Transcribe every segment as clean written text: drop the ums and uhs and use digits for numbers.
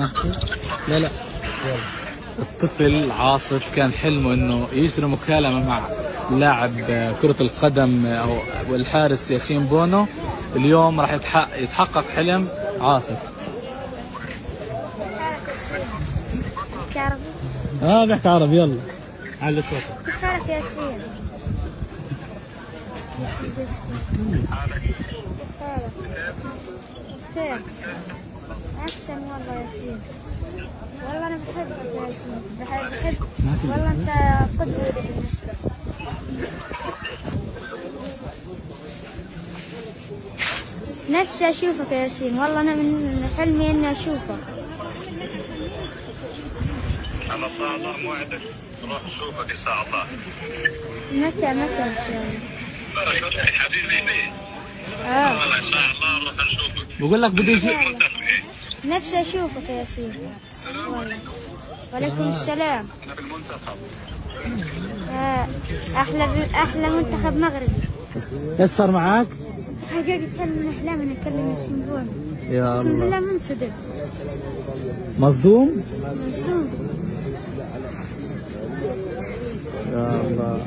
نحكي؟ لا. الطفل عاصف كان حلمه انه يجري مكالمة مع لاعب كرة القدم او والحارس ياسين بونو. اليوم راح يتحقق حلم عاصف. بيحكي عربي. يلا على صوتك. كيف حالك يا ياسين؟ خير. أحسن والله يا ياسين. والله أنا بحبك يا ياسين. بحب والله أنت قدوة لي بالنسبة. نفسي أشوفك يا ياسين. والله أنا من حلمي إني أشوفك. أنا صادر موعدك نروح نشوفك إن شاء الله. متى إن شاء الله؟ حبيبي. والله إن شاء الله نروح نشوفك. بقول لك بدي يجي. نفسي أشوفك يا ياسين. السلام عليكم. وعليكم السلام. أنا بالمنتخب. أحلى منتخب مغربي. ايش صار معك؟ حققت حلم من أحلامي إني أكلم ياسين بونو. يا أقسم الله. بالله منصدم. مصدوم؟ مصدوم. يا الله.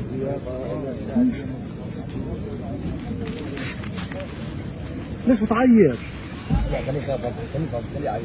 ليش بتعيط؟ خليه يعيط.